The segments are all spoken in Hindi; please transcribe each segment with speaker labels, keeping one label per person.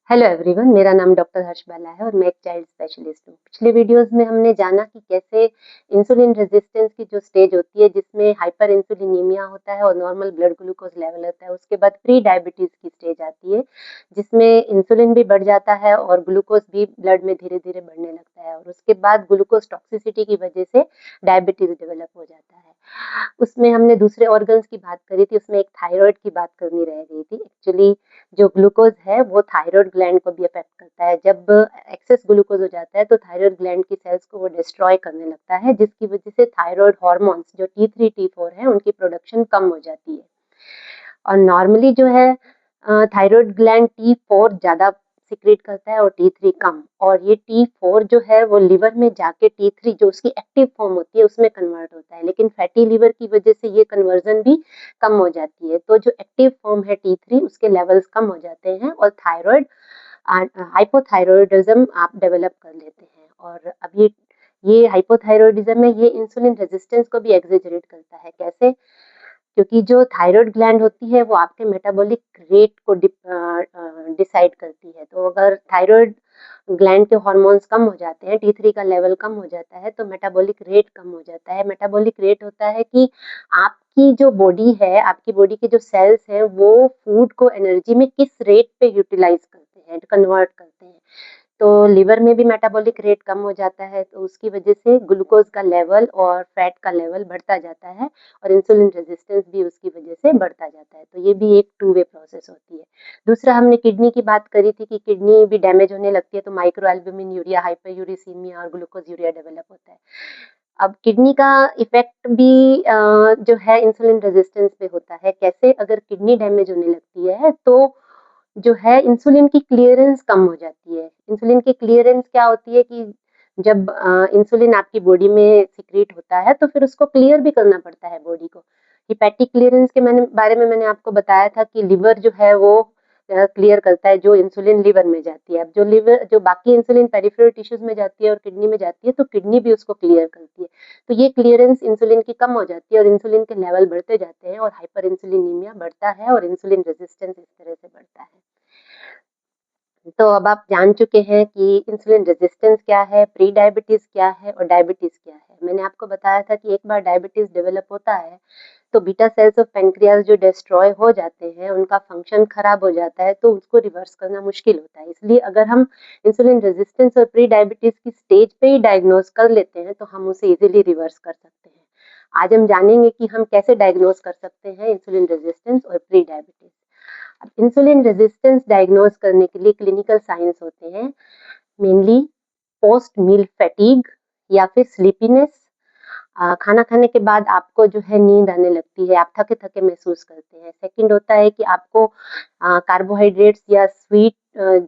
Speaker 1: हेलो एवरीवन, मेरा नाम डॉक्टर हर्ष बाला है और मैं एक चाइल्ड स्पेशलिस्ट हूँ। पिछले वीडियोस में हमने जाना कि कैसे इंसुलिन रेजिस्टेंस की जो स्टेज होती है जिसमें हाइपर इंसुलिनीमिया होता है और नॉर्मल ब्लड ग्लूकोज लेवल होता है, उसके बाद प्री डायबिटीज की स्टेज आती है जिसमें इंसुलिन भी बढ़ जाता है और ग्लूकोज भी ब्लड में धीरे धीरे बढ़ने लगता है और उसके बाद ग्लूकोज टॉक्सिसिटी की वजह से डायबिटीज डेवलप हो जाता है। उसमें हमने दूसरे ऑर्गन्स की बात करी थी, उसमें एक थायराइड की बात करनी रह गई थी। एक्चुअली जो ग्लूकोज है वो थायराइड ग्लैंड को भी अफेक्ट करता है। जब एक्सेस ग्लूकोज हो जाता है तो थायराइड ग्लैंड की सेल्स को वो डिस्ट्रॉय करने लगता है, जिसकी वजह से थायराइड हार्मोन्स जो T3 T4 है उनकी प्रोडक्शन कम हो जाती है। और नॉर्मली जो है थायराइड ग्लैंड T4 ज्यादा सिक्रेट करता है और T3 कम, और ये T4 जो है वो लिवर में जाके T3 जो उसकी एक्टिव फॉर्म होती है उसमें कन्वर्ट होता है, लेकिन फैटी लिवर की वजह से ये कन्वर्जन भी कम हो जाती है। तो जो एक्टिव फॉर्म है T3 उसके लेवल्स कम हो जाते हैं और थायराइड हाइपोथायरॉयडिज्म आप डेवलप कर लेते हैं। और अब ये हाइपोथायरॉयडिज्म है, ये इंसुलिन रेजिस्टेंस को भी एग्जेजरेट करता है। कैसे? क्योंकि जो थायराइड ग्लैंड होती है वो आपके मेटाबॉलिक रेट को डिसाइड करती है। तो अगर थायराइड ग्लैंड के हार्मोन्स कम हो जाते हैं, T3 का लेवल कम हो जाता है तो मेटाबॉलिक रेट कम हो जाता है। मेटाबॉलिक रेट होता है कि आपकी जो बॉडी है, आपकी बॉडी के जो सेल्स हैं वो फूड को एनर्जी में किस रेट पे यूटिलाइज करते हैं, कन्वर्ट करते हैं। तो लिवर में भी मेटाबॉलिक रेट कम हो जाता है, तो उसकी वजह से ग्लूकोज का लेवल और फैट का लेवल बढ़ता जाता है और इंसुलिन रेजिस्टेंस भी उसकी वजह से बढ़ता जाता है। तो ये भी एक टू वे प्रोसेस होती है। दूसरा, हमने किडनी की बात करी थी कि किडनी भी डैमेज होने लगती है तो माइक्रो एल्ब्यूमिन यूरिया, हाइपरयूरिसीमिया और ग्लूकोज यूरिया डेवलप होता है। अब किडनी का इफेक्ट भी जो है इंसुलिन रेजिस्टेंस पे होता है। कैसे? अगर किडनी डैमेज होने लगती है तो जो है इंसुलिन की क्लियरेंस कम हो जाती है। इंसुलिन की क्लियरेंस क्या होती है कि जब इंसुलिन आपकी बॉडी में सिक्रीट होता है तो फिर उसको क्लियर भी करना पड़ता है बॉडी को। हेपेटिक क्लियरेंस के बारे में मैंने आपको बताया था कि लिवर जो है वो क्लियर करता है जो इंसुलिन लिवर में जाती है। अब जो बाकी इंसुलिन पेरिफेरल टिश्यूज में जाती है और किडनी में जाती है तो किडनी भी उसको क्लियर करती है। तो ये क्लियरेंस इंसुलिन की कम हो जाती है और इंसुलिन के लेवल बढ़ते जाते हैं और हाइपर इंसुलिनीमिया बढ़ता है और इंसुलिन रेजिस्टेंस इस तरह से बढ़ता है। तो अब आप जान चुके हैं कि इंसुलिन रेजिस्टेंस क्या है, प्री डायबिटीज क्या है और डायबिटीज क्या है। मैंने आपको बताया था कि एक बार डायबिटीज डेवलप होता है तो बीटा सेल्स ऑफ पेनक्रियास जो डिस्ट्रॉय हो जाते हैं, उनका फंक्शन खराब हो जाता है, तो उसको रिवर्स करना मुश्किल होता है। इसलिए अगर हम इंसुलिन रेजिस्टेंस और प्री डायबिटीज की स्टेज पे ही डायग्नोज कर लेते हैं तो हम उसे इजीली रिवर्स कर सकते हैं। आज हम जानेंगे कि हम कैसे डायग्नोज कर सकते हैं इंसुलिन रेजिस्टेंस और pre diabetes. Insulin resistance diagnose करने के लिए क्लिनिकल साइंस होते हैं मेनली पोस्ट मील फैटीग या फिर स्लीपीनेस। खाना खाने के बाद आपको जो है नींद आने लगती है, आप थके थके महसूस करते हैं। सेकंड होता है कि आपको कार्बोहाइड्रेट्स या स्वीट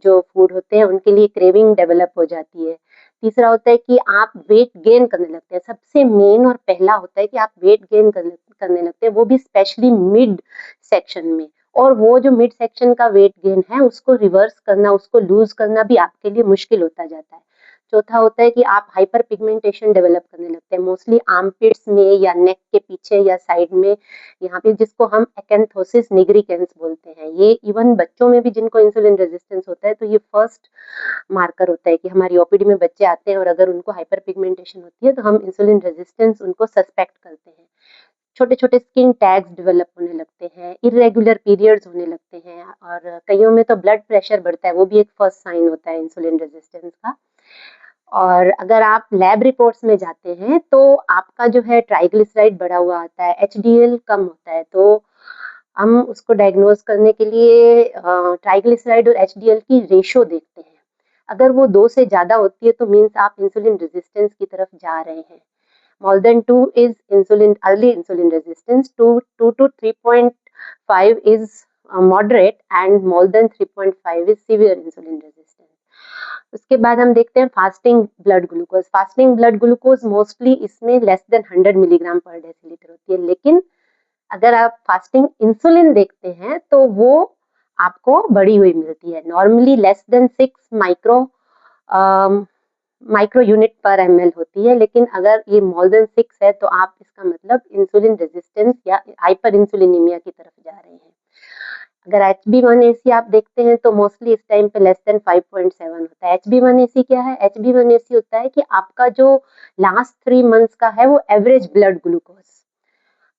Speaker 1: जो फूड होते हैं उनके लिए क्रेविंग डेवलप हो जाती है। तीसरा होता है कि आप वेट गेन करने लगते हैं। सबसे मेन और पहला होता है कि आप वेट गेन करने लगते हैं, वो भी स्पेशली मिड सेक्शन में। और वो जो मिड सेक्शन का वेट गेन है उसको रिवर्स करना, उसको लूज करना भी आपके लिए मुश्किल होता जाता है। चौथा होता है कि आप हाइपर पिगमेंटेशन डेवलप करने लगते हैं, मोस्टली आर्मपिट्स में या नेक के पीछे या साइड में, यहाँ पे, जिसको हम एक्यांथोसिस निग्रिकेंस बोलते हैं। ये इवन बच्चों में भी जिनको इंसुलिन रेजिस्टेंस होता है तो ये फर्स्ट मार्कर होता है कि हमारी ओपीडी में बच्चे आते हैं और अगर उनको हाइपर पिगमेंटेशन होती है तो हम इंसुलिन रेजिस्टेंस उनको सस्पेक्ट करते हैं। छोटे छोटे स्किन टैग्स डेवलप होने लगते हैं, इरेगुलर पीरियड्स होने लगते हैं और कईयों में तो ब्लड प्रेशर बढ़ता है, वो भी एक फर्स्ट साइन होता है इंसुलिन रेजिस्टेंस का। और अगर आप लैब रिपोर्ट्स में जाते हैं तो आपका जो है ट्राइग्लिसराइड बढ़ा हुआ आता है, एचडीएल कम होता है। तो हम उसको डायग्नोज करने के लिए ट्राइग्लिसराइड और एचडीएल की रेशो देखते हैं। अगर वो 2 से ज़्यादा होती है तो मीन्स आप इंसुलिन रेजिस्टेंस की तरफ जा रहे हैं। More than 2 is early insulin resistance. 2 to 3.5 is moderate and more than 3.5 is severe insulin resistance. उसके बाद हम देखते हैं fasting blood glucose. Fasting blood glucose mostly इसमें लेस देन 100 मिलीग्राम पर डेसीलीटर होती है, लेकिन अगर आप फास्टिंग इंसुलिन देखते हैं तो वो आपको बढ़ी हुई मिलती है। Normally less than 6 micro unit पर एमएल होती है, लेकिन अगर ये मोर देन 6 है तो आप इसका मतलब इंसुलिन रेजिस्टेंस या हाइपर इंसुलिनीमिया की तरफ जा रहे हैं। अगर HbA1c आप देखते हैं तो मोस्टली इस टाइम पे लेस देन 5.7 होता है। HbA1c क्या है? HbA1c होता है कि आपका जो लास्ट 3 मंथ्स का है वो एवरेज ब्लड ग्लूकोज,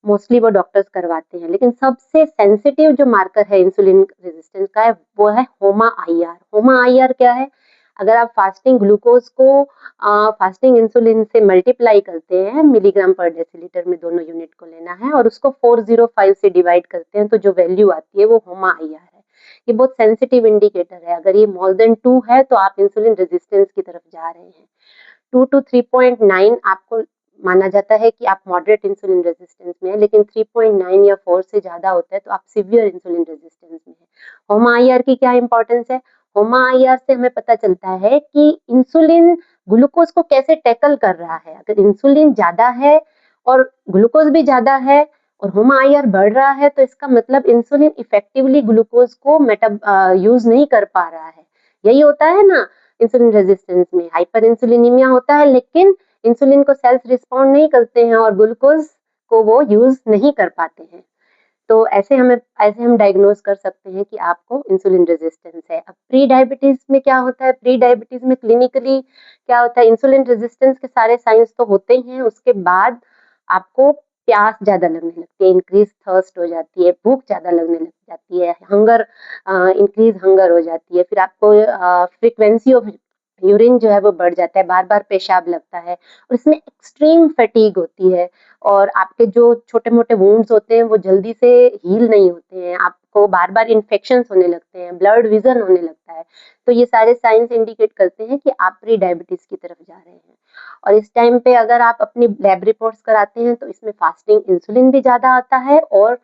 Speaker 1: मोस्टली वो डॉक्टर्स करवाते हैं। लेकिन सबसे सेंसिटिव जो मार्कर है इंसुलिन रेजिस्टेंस का है वो है होमा IR। होमा IR क्या है? अगर आप फास्टिंग ग्लूकोज को फास्टिंग इंसुलिन से मल्टीप्लाई करते हैं, मिलीग्राम पर डेसीलीटर में दोनों यूनिट को लेना है और उसको 405 से डिवाइड करते हैं तो जो वैल्यू आती है वो होमा IR है। ये बहुत सेंसिटिव इंडिकेटर है। अगर ये मोर देन 2 है तो आप इंसुलिन रेजिस्टेंस की तरफ जा रहे हैं। 2 to 3.9 आपको माना जाता है कि आप मॉडरेट इंसुलिन रेजिस्टेंस में है, लेकिन 3.9 या 4 से ज्यादा होता है तो आप सीवियर इंसुलिन रेजिस्टेंस में है। होमा IR की क्या इंपॉर्टेंस है? होमा IR से हमें पता चलता है कि इंसुलिन ग्लूकोज को कैसे टैकल कर रहा है। अगर इंसुलिन ज्यादा है और ग्लूकोज भी ज्यादा है और होमा IR बढ़ रहा है तो इसका मतलब इंसुलिन इफेक्टिवली ग्लूकोज को यूज नहीं कर पा रहा है। यही होता है ना इंसुलिन रेजिस्टेंस में, हाइपर इंसुलिनीमिया होता है लेकिन इंसुलिन को सेल्स रिस्पॉन्ड नहीं करते हैं और ग्लूकोज को वो यूज नहीं कर पाते हैं। तो ऐसे हम डायग्नोज कर सकते हैं कि आपको इंसुलिन रेजिस्टेंस है। अब प्री डायबिटीज में क्या होता है? प्री डायबिटीज में क्लिनिकली क्या होता है? इंसुलिन रेजिस्टेंस के सारे साइंस तो होते ही हैं, उसके बाद आपको प्यास ज्यादा लगने लगती है, इंक्रीज थर्स्ट हो जाती है, भूख ज्यादा लगने लग जाती है, हंगर इंक्रीज हंगर हो जाती है, फिर आपको फ्रीक्वेंसी ऑफ यूरिन जो है वो बढ़ जाता है, बार बार पेशाब लगता है और इसमें एक्सट्रीम फटीग होती है और आपके जो छोटे मोटे वुंड्स होते हैं वो जल्दी से हील नहीं होते हैं, आपको बार बार इन्फेक्शन होने लगते हैं, ब्लड विजन होने लगता है। तो ये सारे साइंस इंडिकेट करते हैं कि आप प्री डायबिटीज की तरफ जा रहे हैं। और इस टाइम पे अगर आप अपनी लैब रिपोर्ट्स कराते हैं तो इसमें फास्टिंग इंसुलिन भी ज्यादा आता है और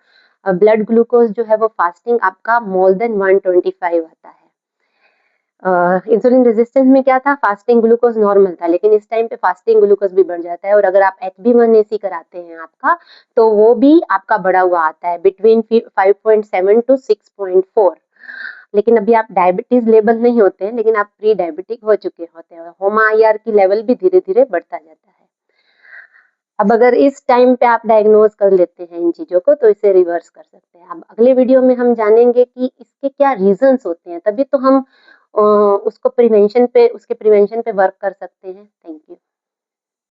Speaker 1: ब्लड ग्लूकोज जो है वो फास्टिंग आपका मोर देन 125 आता है। इंसुलिन रेजिस्टेंस में क्या था? फास्टिंग ग्लूकोज नॉर्मल था, लेकिन इस टाइम पे फास्टिंग ग्लूकोज भी बढ़ जाता है और अगर आप HbA1c कराते हैं आपका तो वो भी आपका बढ़ा हुआ आता है बिटवीन 5.7 to 6.4। लेकिन अभी आप डायबिटीज लेवल नहीं होते हैं, लेकिन आप प्री डायबिटिक हो चुके होते हैं। होमा IR की लेवल भी धीरे धीरे बढ़ता जाता है। अब अगर इस टाइम पे आप डायग्नोज कर लेते हैं इन चीजों को तो इसे रिवर्स कर सकते हैं। अब अगले वीडियो में हम जानेंगे कि इसके क्या रीजंस होते हैं, तभी तो हम उसके प्रिवेंशन पे वर्क कर सकते हैं। Thank you.